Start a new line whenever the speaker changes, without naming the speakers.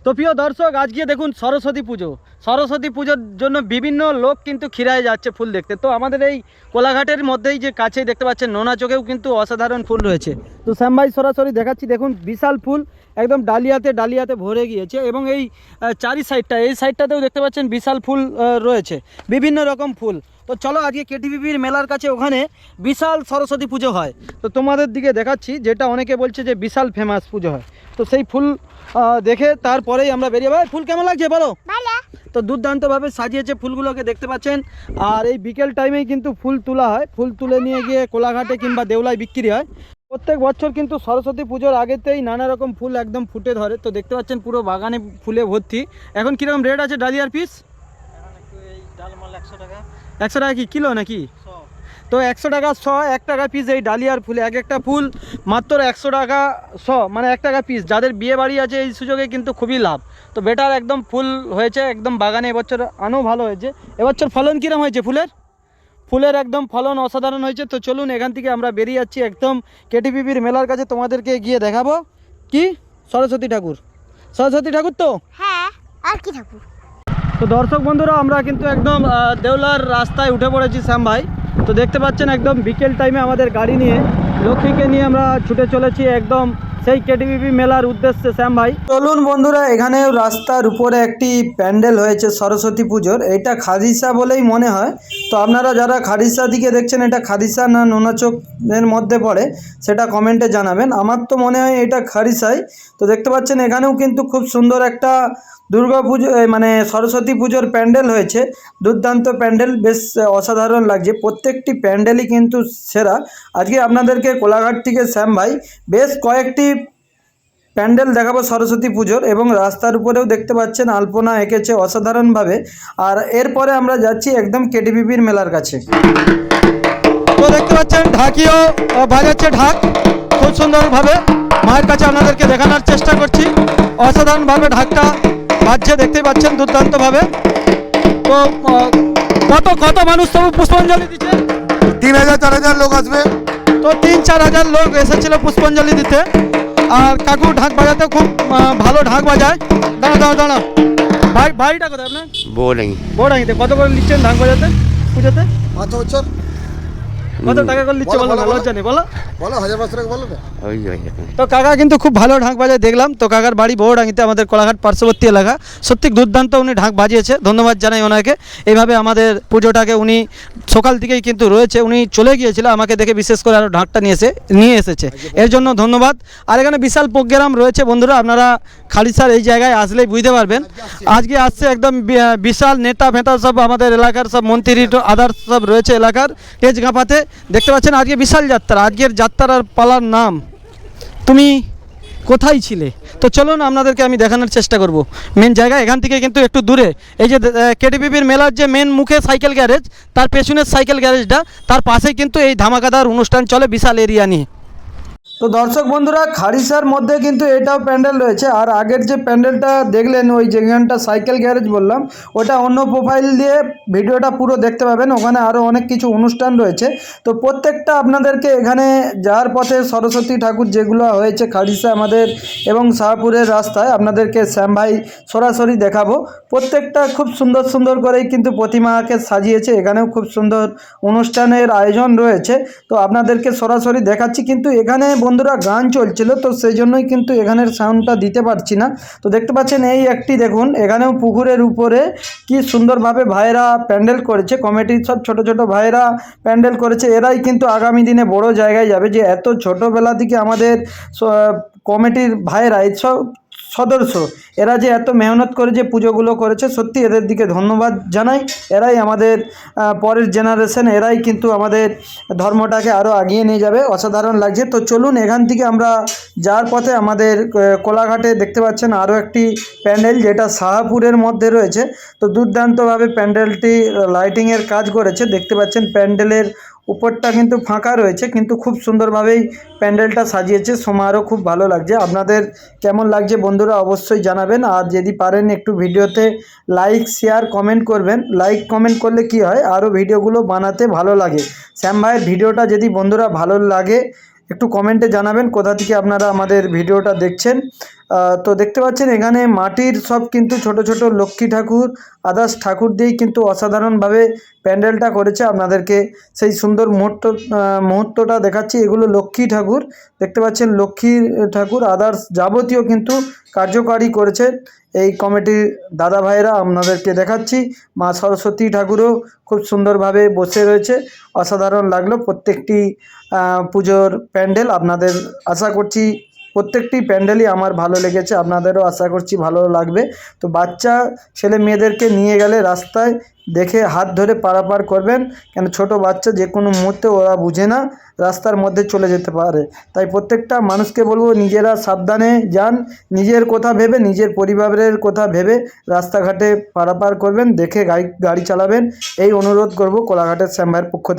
তো প্রিয় দর্শক, আজকে দেখুন সরস্বতী পুজোর জন্য বিভিন্ন লোক কিন্তু খিরায় যাচ্ছে ফুল দেখতে। তো আমাদের এই কোলাঘাটের মধ্যেই যে কাছেই দেখতে পাচ্ছেন নোনা চোখেও কিন্তু অসাধারণ ফুল রয়েছে। তো শ্যাম ভাই সরাসরি দেখাচ্ছি, দেখুন বিশাল ফুল একদম ডালিয়াতে ভরে গিয়েছে। এবং এই চারি সাইডটা, এই সাইডটাতেও দেখতে পাচ্ছেন বিশাল ফুল রয়েছে, বিভিন্ন রকম ফুল। তো চলো আজকে কেটিভিপির মেলার কাছে ওখানে বিশাল সরস্বতী পুজো হয়। তো তোমাদের দিকে দেখাচ্ছি, যেটা অনেকে বলছে যে বিশাল ফেমাস পুজো হয়। তো সেই ফুল দেখে তারপরেই আমরা বেরিয়ে ভাই। ফুল কেমন লাগছে বলো? তো দুর্দান্তভাবে সাজিয়েছে ফুলগুলোকে দেখতে পাচ্ছেন। আর এই বিকেল টাইমেই কিন্তু ফুল তোলা হয়, ফুল তুলে নিয়ে গিয়ে কোলাঘাটে কিংবা দেউলায় বিক্রি হয়। প্রত্যেক বছর কিন্তু সরস্বতী পুজোর আগেতেই নানা রকম ফুল একদম ফুটে ধরে। তো দেখতে পাচ্ছেন পুরো বাগানে ফুলে ভর্তি। এখন কীরকম রেট আছে ডালিয়ার পিস? 100 টাকা কি কিলো নাকি? তো 100 টাকা শ, 1 টাকা পিস এই ডালিয়ার ফুলে। এক একটা ফুল মাত্র 100 টাকা শ, মানে 1 টাকা পিস। যাদের বিয়ে বাড়ি আছে এই সুযোগে কিন্তু খুবই লাভ। তো বেটার একদম ফুল হয়েছে একদম বাগানে এবছর, আনো ভালো হয়েছে। এবছর ফলন কীরকম হয়েছে ফুলের একদম ফলন অসাধারণ হয়েছে। তো চলুন এখান থেকে আমরা বেরিয়ে যাচ্ছি একদম কেটিভিপির মেলার কাছে, তোমাদেরকে গিয়ে দেখাবো কি সরস্বতী ঠাকুর তো
হ্যাঁ, আর কি ঠাকুর।
তো দর্শক বন্ধুরা, আমরা কিন্তু একদম দেউলার রাস্তায় উঠে পড়েছি শ্যাম ভাই। তো দেখতে পাচ্ছেন একদম বিকেল টাইমে আমাদের গাড়ি নিয়ে লক্ষ্মীকে নিয়ে আমরা ছুটে চলেছি একদম সেই কেটিভিপি মেলার উদ্দেশ্যে শ্যাম ভাই। চলুন বন্ধুরা, এখানে রাস্তার উপরে একটি প্যান্ডেল হয়েছে সরস্বতী পুজোর। এটা খাদিসা বলেই মনে হয়। তো আপনারা যারা খাদিসা দিকে দেখছেন, এটা খাদিসা না নোনাচোকের মধ্যে পড়ে সেটা কমেন্টে জানাবেন। আমার তো মনে হয় এটা খাদিসাই। তো দেখতে পাচ্ছেন এখানেও কিন্তু খুব সুন্দর একটা দুর্গা পুজো মানে সরস্বতী পুজোর প্যান্ডেল হয়েছে। দুর্দান্ত প্যান্ডেল, বেশ অসাধারণ লাগছে। প্রত্যেকটি প্যান্ডেলই কিন্তু সেরা। আজকে আপনাদেরকে কোলাঘাট থেকে শ্যাম ভাই বেশ কয়েকটি প্যান্ডেল দেখাবো সরস্বতী পুজোর। এবং রাস্তার উপরেও দেখতে পাচ্ছেন আলপনা এঁকেছে অসাধারণভাবে। আর এরপরে আমরা যাচ্ছি একদম কেটিভিপির মেলার কাছে। তো দেখতে পাচ্ছেন ঢাকিও বাজাচ্ছে, ঢাক খুব সুন্দরভাবে। মায়ের কাছে আপনাদেরকে দেখানোর চেষ্টা করছি, অসাধারণভাবে ঢাকটা বাজছে, দেখতেই পাচ্ছেন দুর্দান্তভাবে। তো কত মানুষ তবু পুষ্পাঞ্জলি দিচ্ছে?
3000-4000 লোক আসবে।
তো 3-4 হাজার লোক এসেছিল পুষ্পাঞ্জলি দিতে। আর কাকু ঢাক বাজাতে খুব ভালো ঢাক বাজায়। দাঁড়া বাড়িটা কোথায় আপনার? বউডাঙ্গিতে। কত করে নিচ্ছেন ঢাক বাজাতে পুজোতে?
5 বছর।
কত টাকা করে নিচ্ছে বলো? লজ্জা নেই বলো।
1500 টাকা বলো না।
তো কাকা কিন্তু খুব ভালো ঢাক বাজায় দেখলাম। তো কাকার বাড়ি বউডাঙ্গিতে, আমাদের কোলাঘাট পার্শ্ববর্তী এলাকা। সত্যি দুর্দান্ত উনি ঢাক বাজিয়েছে, ধন্যবাদ জানাই ওনাকে। এইভাবে আমাদের পুজোটাকে উনি সকাল থেকেই কিন্তু রয়েছে। উনি চলে গিয়েছিল, আমাকে দেখে বিশেষ করে আরও ঢাকটা নিয়ে এসেছে, এর জন্য ধন্যবাদ। আর এখানে বিশাল প্রোগ্রাম রয়েছে বন্ধুরা, আপনারা খালিসার এই জায়গায় আসলেই বুঝতে পারবেন। আজকে আসছে একদম বিশাল নেতা ফেতা সব, আমাদের এলাকার সব মন্ত্রী আদার্স সব রয়েছে এলাকার তেজগাঁপাতে। দেখতে পাচ্ছেন আজকে বিশাল যাত্রা। আজকের যাত্রার পালার নাম তুমি কোথায় ছিলে। তো চলুন আপনাদেরকে আমি দেখানোর চেষ্টা করব মেন জায়গা। এখান থেকে কিন্তু একটু দূরে এই যে কেটিভিপির মেলার যে মেন মুখে সাইকেল গ্যারেজ, তার পেছনের সাইকেল গ্যারেজটা, তার পাশেই কিন্তু এই ধামাকাদার অনুষ্ঠান চলে বিশাল এরিয়া নিয়ে। তো দর্শক বন্ধুরা, খারিসার মধ্যে কিন্তু এটাও প্যান্ডেল রয়েছে। আর আগের যে প্যান্ডেলটা দেখলেন, ওই যেখানটা সাইকেল গ্যারেজ বললাম, ওটা অন্য প্রোফাইল দিয়ে ভিডিওটা পুরো দেখতে পাবেন। ওখানে আরও অনেক কিছু অনুষ্ঠান রয়েছে। তো প্রত্যেকটা আপনাদেরকে এখানে যাওয়ার পথে সরস্বতী ঠাকুর যেগুলো হয়েছে খারিসা আমাদের এবং শাহপুরের রাস্তায়, আপনাদেরকে শ্যাম ভাই সরাসরি দেখাবো। প্রত্যেকটা খুব সুন্দর করেই কিন্তু প্রতিমাকে সাজিয়েছে। এখানেও খুব সুন্দর অনুষ্ঠানের আয়োজন রয়েছে। তো আপনাদেরকে সরাসরি দেখাচ্ছি। কিন্তু এখানে বন্ধুরা গান চলছিল, তো সেই জন্যই কিন্তু এখানের সাউন্ডটা দিতে পারছি না। তো দেখতে পাচ্ছেন এই একটি দেখুন, এখানেও পুকুরের উপরে কি সুন্দরভাবে ভাইরা প্যান্ডেল করেছে। কমিটির সব ছোট ভাইরা প্যান্ডেল করেছে। এরাই কিন্তু আগামী দিনে বড় জায়গায় যাবে। যে এত ছোটোবেলা থেকে আমাদের কমিটির ভাইরা এইসব সদস্য, এরা যে এত মেহনত করে যে পুজোগুলো করেছে, সত্যি এদের দিকে ধন্যবাদ জানাই। এরাই আমাদের পরের জেনারেশন, এরাই কিন্তু আমাদের ধর্মটাকে আরও এগিয়ে নিয়ে যাবে। অসাধারণ লাগছে। তো চলুন এখান থেকে আমরা যাওয়ার পথে আমাদের কোলাঘাটে দেখতে পাচ্ছেন আরও একটি প্যান্ডেল, যেটা শাহপুরের মধ্যে রয়েছে। তো দুর্দান্তভাবে প্যান্ডেলটি লাইটিংয়ের কাজ করেছে। দেখতে পাচ্ছেন প্যান্ডেলের উপরটা কিন্তু ফাঁকা রয়েছে, কিন্তু খুব সুন্দরভাবেই প্যান্ডেলটা সাজিয়েছে। সমারোহ খুব ভালো লাগছে। আপনাদের কেমন লাগছে বন্ধুরা অবশ্যই জানাবেন। আর যদি পারেন একটু ভিডিওতে লাইক শেয়ার কমেন্ট করবেন। লাইক কমেন্ট করলে কি হয়, আরও ভিডিওগুলো বানাতে ভালো লাগে। শ্যাম ভাইয়ের ভিডিওটা যদি বন্ধুরা ভালো লাগে একটু কমেন্টে জানাবেন কোথা থেকে আপনারা আমাদের ভিডিওটা দেখছেন। তো দেখতে পাচ্ছেন এখানে মাটির সব কিন্তু ছোট ছোট লক্ষ্মী ঠাকুর আদার্স ঠাকুর দিয়েই কিন্তু অসাধারণভাবে প্যান্ডেলটা করেছে। আপনাদেরকে সেই সুন্দর মুহূর্তটা দেখাচ্ছি। এগুলো লক্ষ্মী ঠাকুর, দেখতে পাচ্ছেন লক্ষ্মী ঠাকুর আদার্স যাবতীয় কিন্তু কার্যকারী করেছে এই কমিটির দাদা ভাইয়েরা। আপনাদেরকে দেখাচ্ছি মা সরস্বতী ঠাকুরও খুব সুন্দরভাবে বসে রয়েছে, অসাধারণ লাগলো প্রত্যেকটি পুজোর প্যান্ডেল। আপনাদের আশা করছি প্রত্যেকটি প্যান্ডেলই আমার ভালো লেগেছে, আপনাদেরও আশা করছি ভালো লাগবে। তো বাচ্চা ছেলে মেয়েদেরকে নিয়ে গেলে রাস্তায় দেখে হাত ধরে পারাপার করবেন, কেন ছোট বাচ্চা যে কোনো মুহূর্তে ওরা বুঝে না, রাস্তার মধ্যে চলে যেতে পারে। তাই প্রত্যেকটা মানুষকে বলবো নিজেরা সাবধানে যান, নিজের কথা ভেবে নিজের পরিবারের কথা ভেবে রাস্তাঘাটে পারাপার করবেন, দেখে গাড়ি চালাবেন, এই অনুরোধ করব কোলাঘাটের শ্যাম ভাইয়ের পক্ষ থেকে।